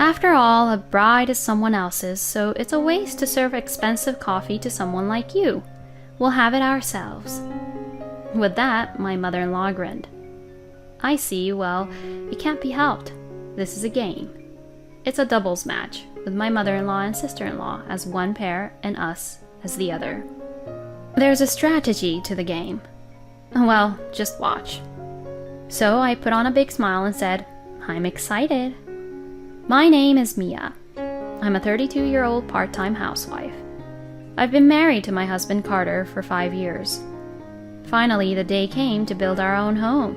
After all, a bride is someone else's, so it's a waste to serve expensive coffee to someone like you. We'll have it ourselves." With that, my mother-in-law grinned. "I see. Well, it can't be helped. This is a game. It's a doubles match, with my mother-in-law and sister-in-law as one pair and us as the other. There's a strategy to the game. Well, just watch." So I put on a big smile and said, "I'm excited. My name is Mia. I'm a 32-year-old part-time housewife. I've been married to my husband Carter for 5 years. Finally, the day came to build our own home.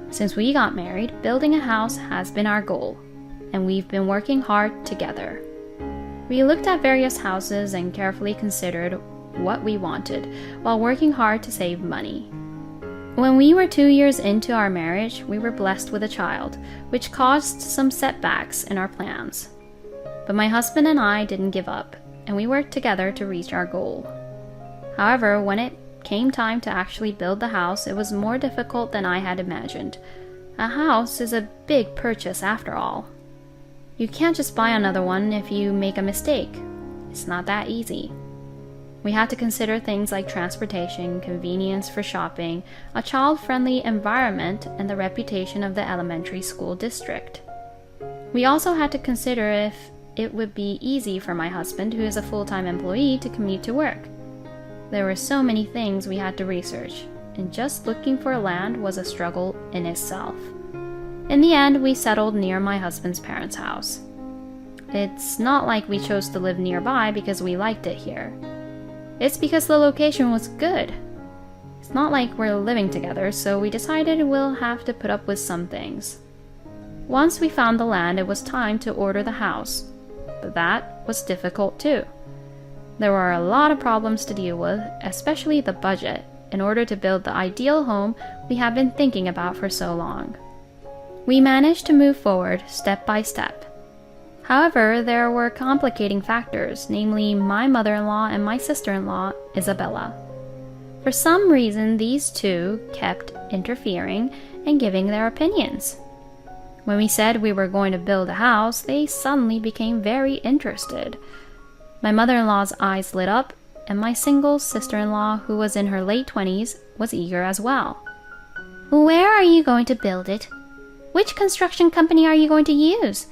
Since we got married, building a house has been our goal, and we've been working hard together. We looked at various houses and carefully considered what we wanted while working hard to save money. When we were 2 years into our marriage, we were blessed with a child, which caused some setbacks in our plans. But my husband and I didn't give up, and we worked together to reach our goal. However, when it came time to actually build the house, it was more difficult than I had imagined. A house is a big purchase after all. You can't just buy another one if you make a mistake. It's not that easy. We had to consider things like transportation, convenience for shopping, a child-friendly environment, and the reputation of the elementary school district. We also had to consider if it would be easy for my husband, who is a full-time employee, to commute to work. There were so many things we had to research, and just looking for land was a struggle in itself. In the end, we settled near my husband's parents' house. It's not like we chose to live nearby because we liked it here. It's because the location was good. It's not like we're living together, so we decided we'll have to put up with some things. Once we found the land, it was time to order the house, but that was difficult too. There were a lot of problems to deal with, especially the budget, in order to build the ideal home we have been thinking about for so long. We managed to move forward step by step. However, there were complicating factors, namely my mother-in-law and my sister-in-law, Isabella. For some reason, these two kept interfering and giving their opinions. When we said we were going to build a house, they suddenly became very interested. My mother-in-law's eyes lit up, and my single sister-in-law, who was in her late 20s, was eager as well. "Where are you going to build it? Which construction company are you going to use?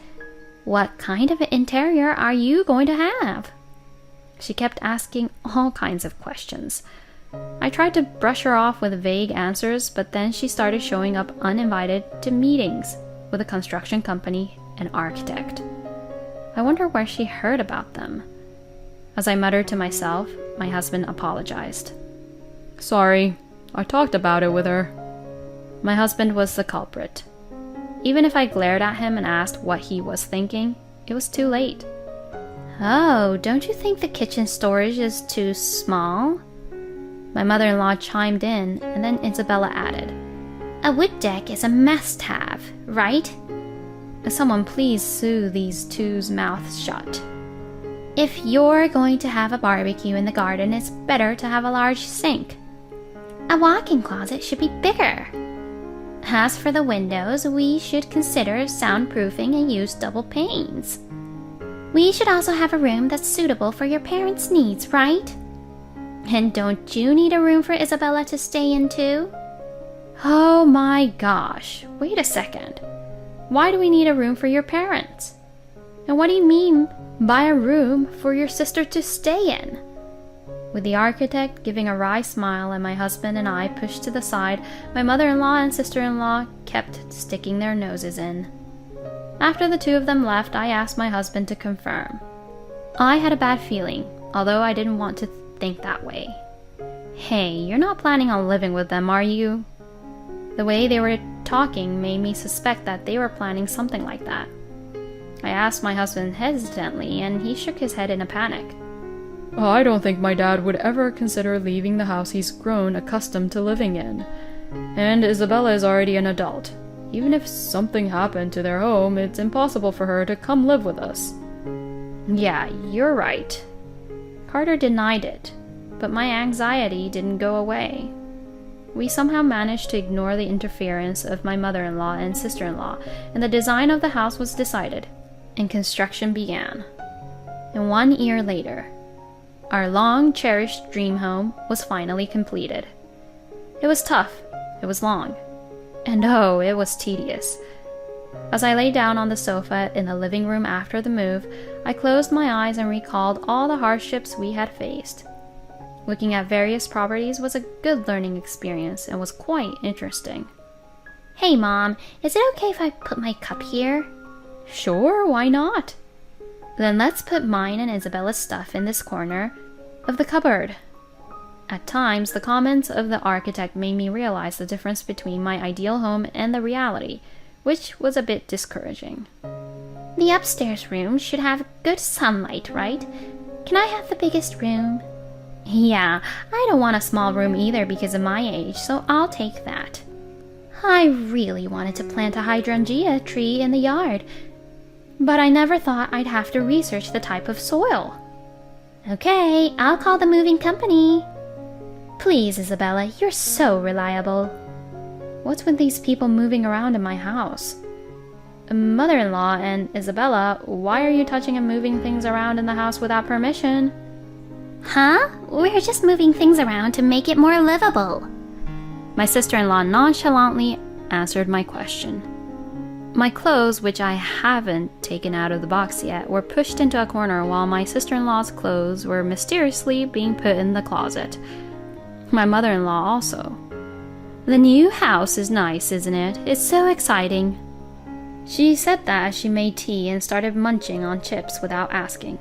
What kind of interior are you going to have?" She kept asking all kinds of questions. I tried to brush her off with vague answers, but then she started showing up uninvited to meetings with a construction company and architect. I wonder where she heard about them. As I muttered to myself, my husband apologized. "Sorry, I talked about it with her." My husband was the culprit. Even if I glared at him and asked what he was thinking, it was too late. "Oh, don't you think the kitchen storage is too small?" My mother-in-law chimed in, and then Isabella added, "A wood deck is a must-have, right?" Someone please sew these two's mouths shut. "If you're going to have a barbecue in the garden, it's better to have a large sink. A walk-in closet should be bigger. As for the windows, we should consider soundproofing and use double panes. We should also have a room that's suitable for your parents' needs, right? And don't you need a room for Isabella to stay in too?" Oh my gosh, wait a second. Why do we need a room for your parents? And what do you mean by a room for your sister to stay in? With the architect giving a wry smile and my husband and I pushed to the side, my mother-in-law and sister-in-law kept sticking their noses in. After the two of them left, I asked my husband to confirm. I had a bad feeling, although I didn't want to think that way. "Hey, you're not planning on living with them, are you?" The way they were talking made me suspect that they were planning something like that. I asked my husband hesitantly, and he shook his head in a panic. "I don't think my dad would ever consider leaving the house he's grown accustomed to living in. And Isabella is already an adult. Even if something happened to their home, it's impossible for her to come live with us." Yeah, you're right. Carter denied it, but my anxiety didn't go away. We somehow managed to ignore the interference of my mother-in-law and sister-in-law, and the design of the house was decided. and construction began. And 1 year later, our long-cherished dream home was finally completed. It was tough, it was long, and oh, it was tedious. As I lay down on the sofa in the living room after the move, I closed my eyes and recalled all the hardships we had faced. Looking at various properties was a good learning experience and was quite interesting. Hey Mom, is it okay if I put my cup here? Sure, why not? Then let's put mine and Isabella's stuff in this corner of the cupboard. At times, the comments of the architect made me realize the difference between my ideal home and the reality, which was a bit discouraging. The upstairs room should have good sunlight, right? Can I have the biggest room? Yeah, I don't want a small room either because of my age, so I'll take that. I really wanted to plant a hydrangea tree in the yard, but I never thought I'd have to research the type of soil. Okay, I'll call the moving company. Please, Isabella, you're so reliable. What's with these people moving around in my house? Mother-in-law and Isabella, why are you touching and moving things around in the house without permission? Huh? We're just moving things around to make it more livable. My sister-in-law nonchalantly answered my question. My clothes, which I haven't taken out of the box yet, were pushed into a corner while my sister-in-law's clothes were mysteriously being put in the closet. My mother-in-law also. The new house is nice, isn't it? It's so exciting. She said that as she made tea and started munching on chips without asking.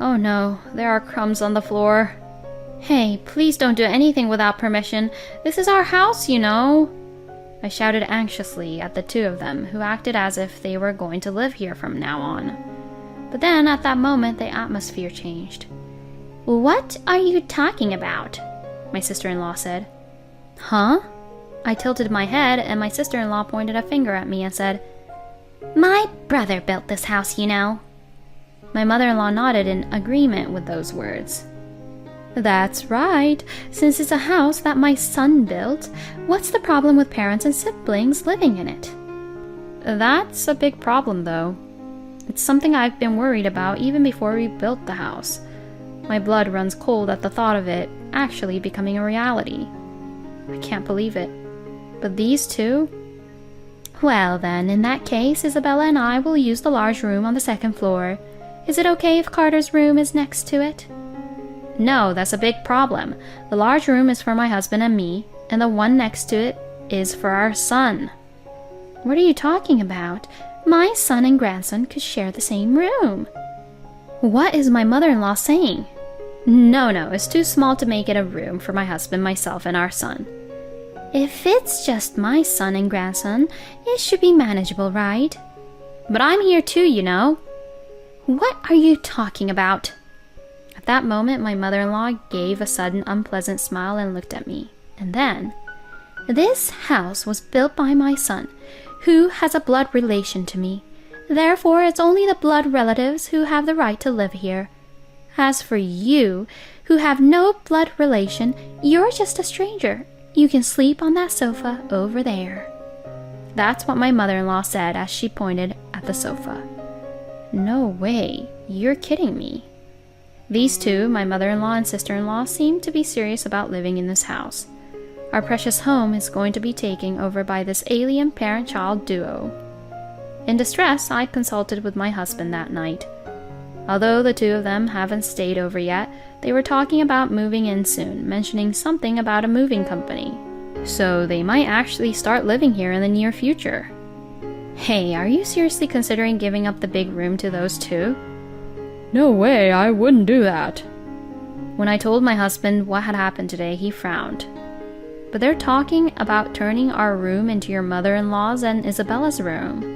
Oh no, there are crumbs on the floor. Hey, please don't do anything without permission. This is our house, you know. I shouted anxiously at the two of them, who acted as if they were going to live here from now on. But then, at that moment, the atmosphere changed. What are you talking about? My sister-in-law said. Huh? I tilted my head, and my sister-in-law pointed a finger at me and said, My brother built this house, you know. My mother-in-law nodded in agreement with those words. That's right. Since it's a house that my son built, what's the problem with parents and siblings living in it? That's a big problem, though. It's something I've been worried about even before we built the house. My blood runs cold at the thought of it actually becoming a reality. I can't believe it. But these two? Well then, in that case, Isabella and I will use the large room on the second floor. Is it okay if Carter's room is next to it? No, that's a big problem. The large room is for my husband and me, and the one next to it is for our son. What are you talking about? My son and grandson could share the same room. What is my mother-in-law saying? No, it's too small to make it a room for my husband, myself, and our son. If it's just my son and grandson, it should be manageable, right? But I'm here too, you know. What are you talking about? At that moment, my mother-in-law gave a sudden unpleasant smile and looked at me. And then, This house was built by my son, who has a blood relation to me. Therefore, it's only the blood relatives who have the right to live here. As for you, who have no blood relation, you're just a stranger. You can sleep on that sofa over there. That's what my mother-in-law said as she pointed at the sofa. No way, you're kidding me. These two, my mother-in-law and sister-in-law, seem to be serious about living in this house. Our precious home is going to be taken over by this alien parent-child duo. In distress, I consulted with my husband that night. Although the two of them haven't stayed over yet, they were talking about moving in soon, mentioning something about a moving company. So they might actually start living here in the near future. Hey, are you seriously considering giving up the big room to those two? No way, I wouldn't do that. When I told my husband what had happened today, he frowned. But they're talking about turning our room into your mother-in-law's and Isabella's room.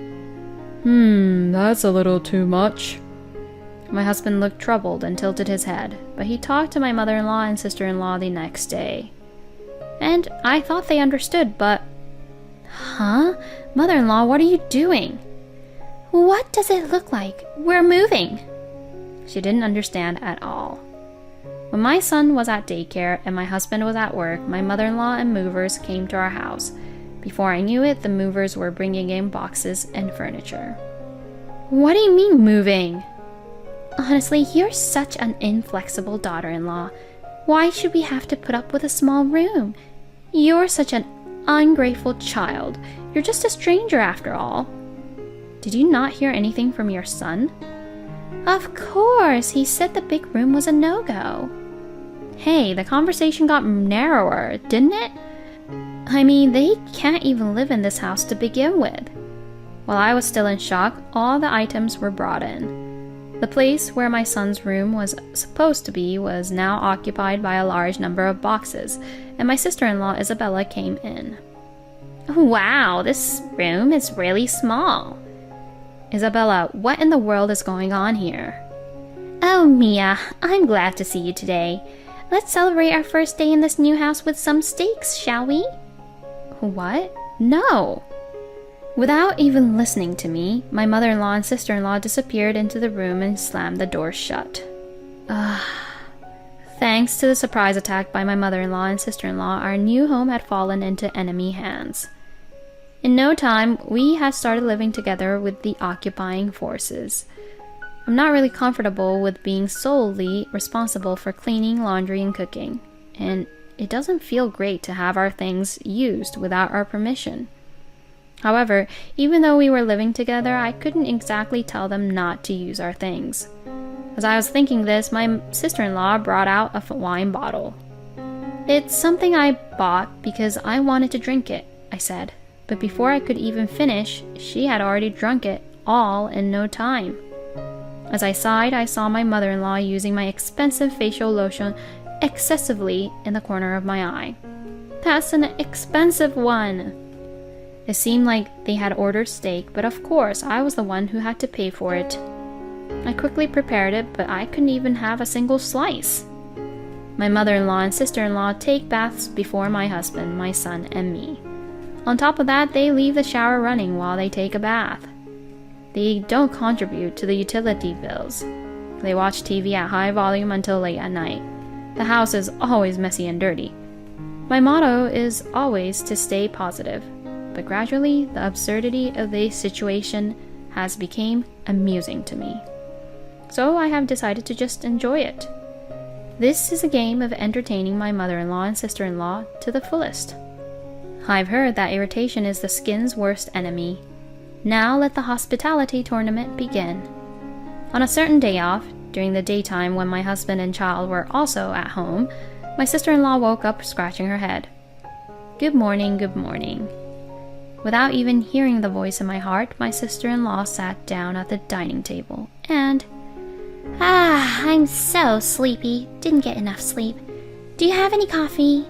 That's a little too much. My husband looked troubled and tilted his head, but he talked to my mother-in-law and sister-in-law the next day. And I thought they understood, but... Huh? Mother-in-law, what are you doing? What does it look like? We're moving. She didn't understand at all. When my son was at daycare and my husband was at work, my mother-in-law and movers came to our house. Before I knew it, the movers were bringing in boxes and furniture. What do you mean moving? Honestly, you're such an inflexible daughter-in-law. Why should we have to put up with a small room? You're such an ungrateful child. You're just a stranger after all. Did you not hear anything from your son? Of course, he said the big room was a no-go. Hey, the conversation got narrower, didn't it? I mean, they can't even live in this house to begin with. While I was still in shock, all the items were brought in. The place where my son's room was supposed to be was now occupied by a large number of boxes, and my sister-in-law Isabella came in. Wow, this room is really small. Isabella, what in the world is going on here? Oh, Mia, I'm glad to see you today. Let's celebrate our first day in this new house with some steaks, shall we? What? No! Without even listening to me, my mother-in-law and sister-in-law disappeared into the room and slammed the door shut. Thanks to the surprise attack by my mother-in-law and sister-in-law, our new home had fallen into enemy hands. In no time, we had started living together with the occupying forces. I'm not really comfortable with being solely responsible for cleaning, laundry, and cooking, and it doesn't feel great to have our things used without our permission. However, even though we were living together, I couldn't exactly tell them not to use our things. As I was thinking this, my sister-in-law brought out a wine bottle. "It's something I bought because I wanted to drink it," I said. But before I could even finish, she had already drunk it all in no time. As I sighed, I saw my mother-in-law using my expensive facial lotion excessively in the corner of my eye. "That's an expensive one." It seemed like they had ordered steak, but of course I was the one who had to pay for it. I quickly prepared it, but I couldn't even have a single slice. My mother-in-law and sister-in-law take baths before my husband, my son, and me. On top of that, they leave the shower running while they take a bath. They don't contribute to the utility bills. They watch TV at high volume until late at night. The house is always messy and dirty. My motto is always to stay positive, but gradually the absurdity of the situation has become amusing to me. So I have decided to just enjoy it. This is a game of entertaining my mother-in-law and sister-in-law to the fullest. I've heard that irritation is the skin's worst enemy. Now let the hospitality tournament begin. On a certain day off, during the daytime when my husband and child were also at home, my sister-in-law woke up scratching her head. "Good morning, good morning." Without even hearing the voice in my heart, my sister-in-law sat down at the dining table and, I'm so sleepy. Didn't get enough sleep. Do you have any coffee?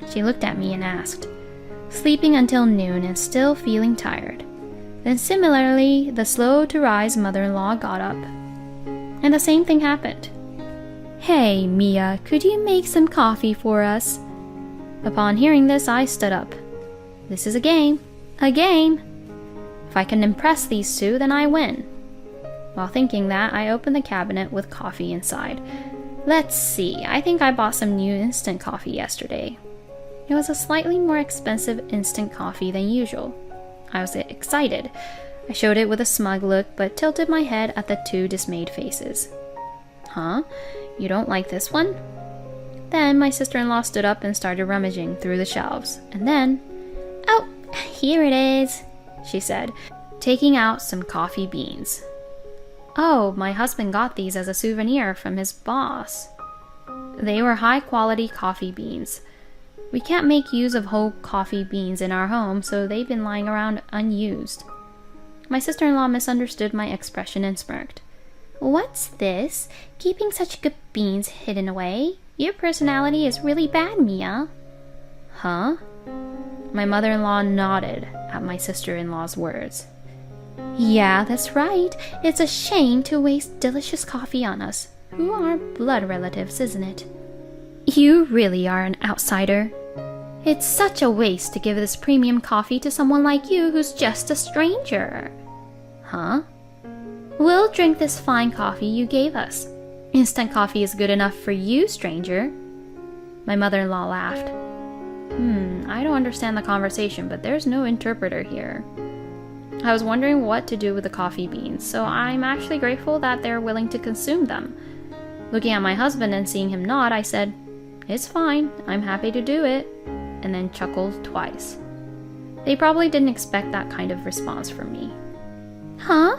She looked at me and asked, sleeping until noon and still feeling tired. Then similarly, the slow-to-rise mother-in-law got up. And the same thing happened. "Hey, Mia, could you make some coffee for us?" Upon hearing this, I stood up. This is a game. A game! If I can impress these two, then I win. While thinking that, I opened the cabinet with coffee inside. Let's see, I think I bought some new instant coffee yesterday. It was a slightly more expensive instant coffee than usual. I was excited. I showed it with a smug look, but tilted my head at the two dismayed faces. "Huh? You don't like this one?" Then my sister-in-law stood up and started rummaging through the shelves, and then, "Oh, here it is," she said, taking out some coffee beans. "Oh, my husband got these as a souvenir from his boss." They were high-quality coffee beans. We can't make use of whole coffee beans in our home, so they've been lying around unused. My sister-in-law misunderstood my expression and smirked. "What's this? Keeping such good beans hidden away? Your personality is really bad, Mia." "Huh?" My mother-in-law nodded at my sister-in-law's words. "Yeah, that's right. It's a shame to waste delicious coffee on us, who are blood relatives, isn't it?" "You really are an outsider. It's such a waste to give this premium coffee to someone like you who's just a stranger." "Huh?" "We'll drink this fine coffee you gave us. Instant coffee is good enough for you, stranger." My mother-in-law laughed. I don't understand the conversation, but there's no interpreter here. I was wondering what to do with the coffee beans, so I'm actually grateful that they're willing to consume them. Looking at my husband and seeing him nod, I said, "It's fine, I'm happy to do it," and then chuckled twice. They probably didn't expect that kind of response from me. Huh?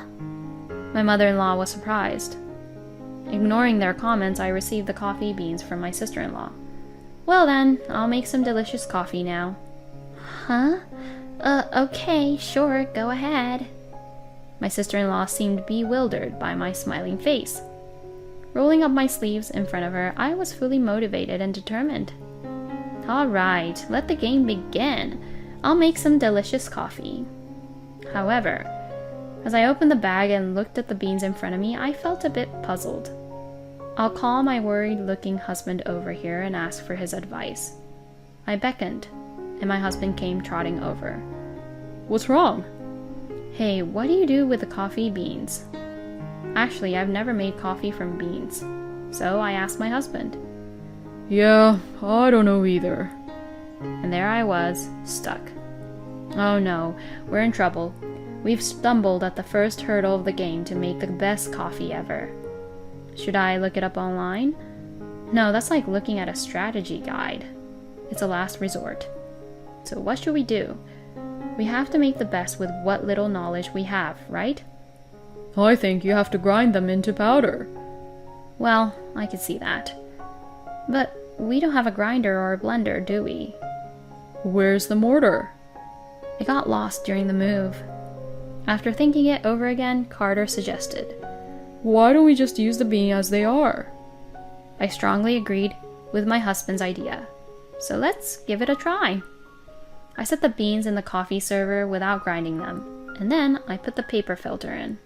My mother-in-law was surprised. Ignoring their comments, I received the coffee beans from my sister-in-law. "Well then, I'll make some delicious coffee now." Huh? Okay, sure, go ahead. My sister-in-law seemed bewildered by my smiling face. Rolling up my sleeves in front of her, I was fully motivated and determined. "All right, let the game begin. I'll make some delicious coffee." However, as I opened the bag and looked at the beans in front of me, I felt a bit puzzled. I'll call my worried-looking husband over here and ask for his advice. I beckoned, and my husband came trotting over. "What's wrong?" "Hey, what do you do with the coffee beans?" Actually, I've never made coffee from beans, so I asked my husband. "Yeah, I don't know either." And there I was, stuck. Oh no, we're in trouble. We've stumbled at the first hurdle of the game to make the best coffee ever. Should I look it up online? No, that's like looking at a strategy guide. It's a last resort. So what should we do? We have to make the best with what little knowledge we have, right? "I think you have to grind them into powder." Well, I could see that. But we don't have a grinder or a blender, do we? "Where's the mortar?" It got lost during the move. After thinking it over again, Carter suggested, "Why don't we just use the bean as they are?" I strongly agreed with my husband's idea. So let's give it a try. I set the beans in the coffee server without grinding them, and then I put the paper filter in.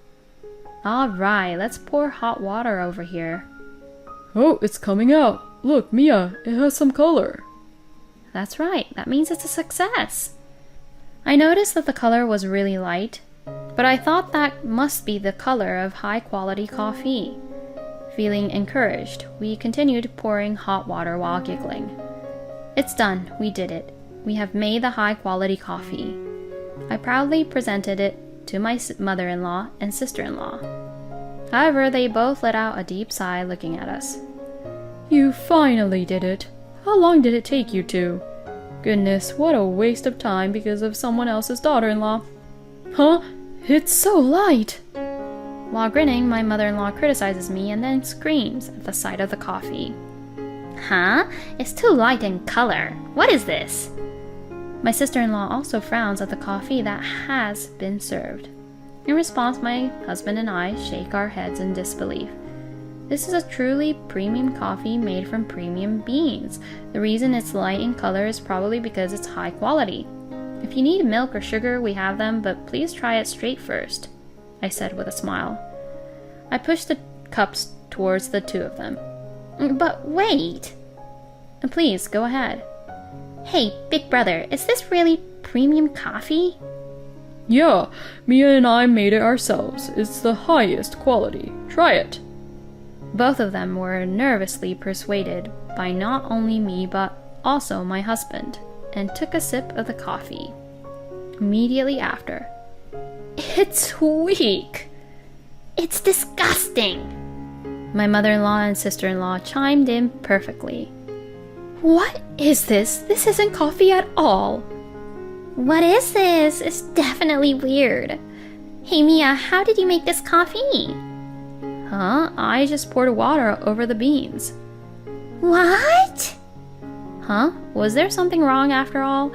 All right, let's pour hot water over here. "Oh, it's coming out. Look, Mia, it has some color." That's right, that means it's a success. I noticed that the color was really light, but I thought that must be the color of high-quality coffee. Feeling encouraged, we continued pouring hot water while giggling. "It's done, we did it. We have made the high-quality coffee." I proudly presented it to my mother-in-law and sister-in-law. However, they both let out a deep sigh looking at us. "You finally did it. How long did it take you to? Goodness, what a waste of time because of someone else's daughter-in-law." "Huh? It's so light!" While grinning, my mother-in-law criticizes me and then screams at the sight of the coffee. Huh? It's too light in color. What is this? My sister-in-law also frowns at the coffee that has been served. In response, my husband and I shake our heads in disbelief. This is a truly premium coffee made from premium beans. The reason it's light in color is probably because it's high quality. If you need milk or sugar, we have them, but please try it straight first, I said with a smile. I pushed the cups towards the two of them. But wait! Please, go ahead. Hey, big brother, is this really premium coffee? Yeah, Mia and I made it ourselves. It's the highest quality. Try it. Both of them were nervously persuaded by not only me but also my husband, and took a sip of the coffee. Immediately after, "It's weak! It's disgusting!" My mother-in-law and sister-in-law chimed in perfectly. "What is this? This isn't coffee at all." "What is this? It's definitely weird. Hey Mia, how did you make this coffee?" Huh? I just poured water over the beans. What? Huh? Was there something wrong after all?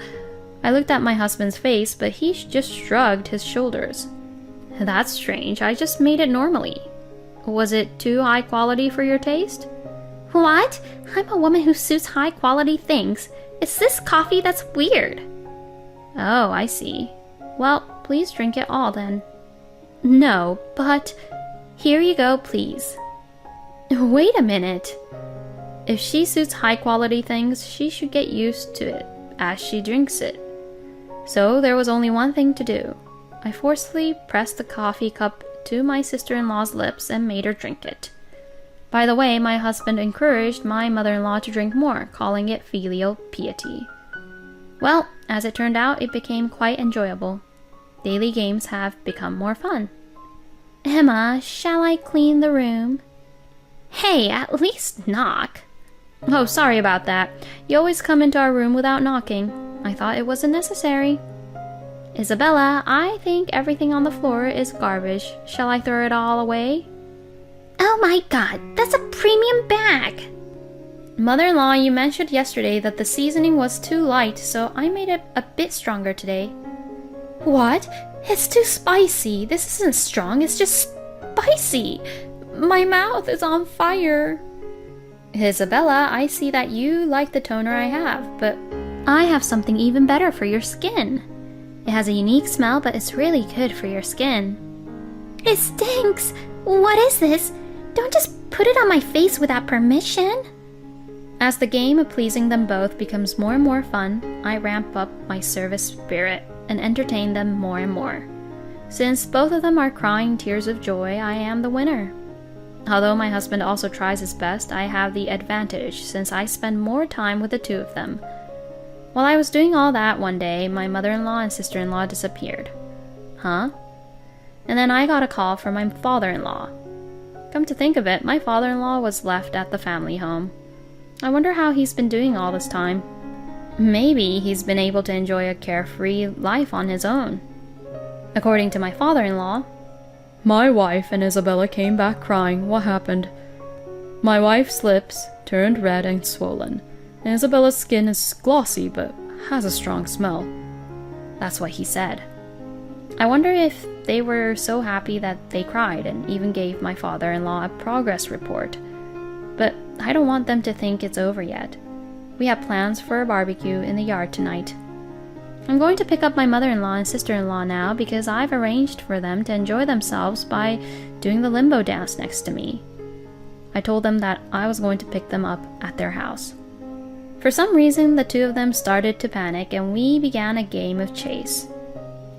I looked at my husband's face, but he just shrugged his shoulders. That's strange. I just made it normally. Was it too high quality for your taste? What? I'm a woman who suits high quality things. It's this coffee that's weird. Oh, I see. Well, please drink it all then. No, but... Here you go, please. Wait a minute. If she suits high quality things, she should get used to it as she drinks it. So there was only one thing to do. I forcefully pressed the coffee cup to my sister-in-law's lips and made her drink it. By the way, my husband encouraged my mother-in-law to drink more, calling it filial piety. Well, as it turned out, it became quite enjoyable. Daily games have become more fun. Emma, shall I clean the room? Hey, at least knock. Oh, sorry about that. You always come into our room without knocking. I thought it wasn't necessary. Isabella, I think everything on the floor is garbage. Shall I throw it all away? Oh my god, that's a premium bag! Mother-in-law, you mentioned yesterday that the seasoning was too light, so I made it a bit stronger today. What? It's too spicy. This isn't strong, it's just spicy. My mouth is on fire. Isabella, I see that you like the toner I have, but I have something even better for your skin. It has a unique smell, but it's really good for your skin. It stinks! What is this? Don't just put it on my face without permission. As the game of pleasing them both becomes more and more fun, I ramp up my service spirit and entertain them more and more. Since both of them are crying tears of joy, I am the winner. Although my husband also tries his best, I have the advantage since I spend more time with the two of them. While I was doing all that one day, my mother-in-law and sister-in-law disappeared. Huh? And then I got a call from my father-in-law. Come to think of it, my father-in-law was left at the family home. I wonder how he's been doing all this time. Maybe he's been able to enjoy a carefree life on his own. According to my father-in-law, My wife and Isabella came back crying. What happened? My wife's lips turned red and swollen, and Isabella's skin is glossy but has a strong smell. That's what he said. I wonder if they were so happy that they cried and even gave my father-in-law a progress report. But I don't want them to think it's over yet. We have plans for a barbecue in the yard tonight. I'm going to pick up my mother-in-law and sister-in-law now because I've arranged for them to enjoy themselves by doing the limbo dance next to me. I told them that I was going to pick them up at their house. For some reason, the two of them started to panic and we began a game of chase.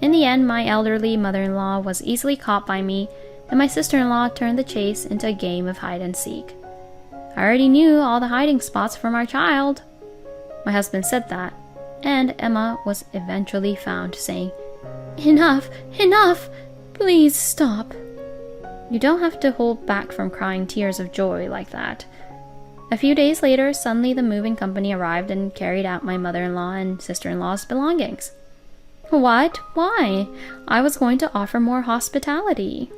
In the end, my elderly mother-in-law was easily caught by me, and my sister-in-law turned the chase into a game of hide-and-seek. I already knew all the hiding spots from our child. My husband said that, and Emma was eventually found saying, Enough! Enough! Please stop. You don't have to hold back from crying tears of joy like that. A few days later, suddenly the moving company arrived and carried out my mother-in-law and sister-in-law's belongings. What? Why? I was going to offer more hospitality.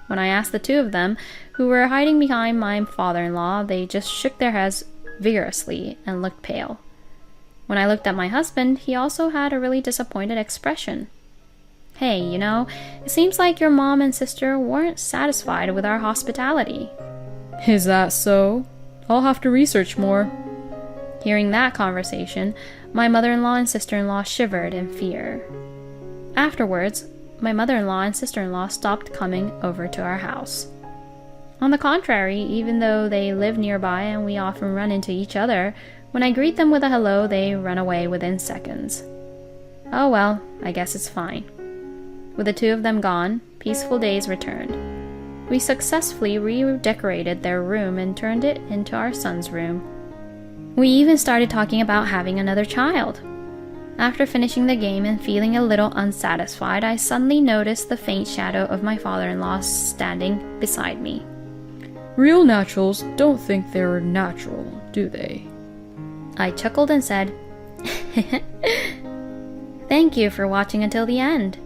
When I asked the two of them, who were hiding behind my father-in-law, they just shook their heads vigorously and looked pale. When I looked at my husband, he also had a really disappointed expression. Hey, it seems like your mom and sister weren't satisfied with our hospitality. Is that so? I'll have to research more. Hearing that conversation, my mother-in-law and sister-in-law shivered in fear. Afterwards, my mother-in-law and sister-in-law stopped coming over to our house. On the contrary, even though they live nearby and we often run into each other, when I greet them with a hello, they run away within seconds. Oh well, I guess it's fine. With the two of them gone, peaceful days returned. We successfully redecorated their room and turned it into our son's room. We even started talking about having another child. After finishing the game and feeling a little unsatisfied, I suddenly noticed the faint shadow of my father-in-law standing beside me. Real naturals don't think they're natural, do they? I chuckled and said, Thank you for watching until the end.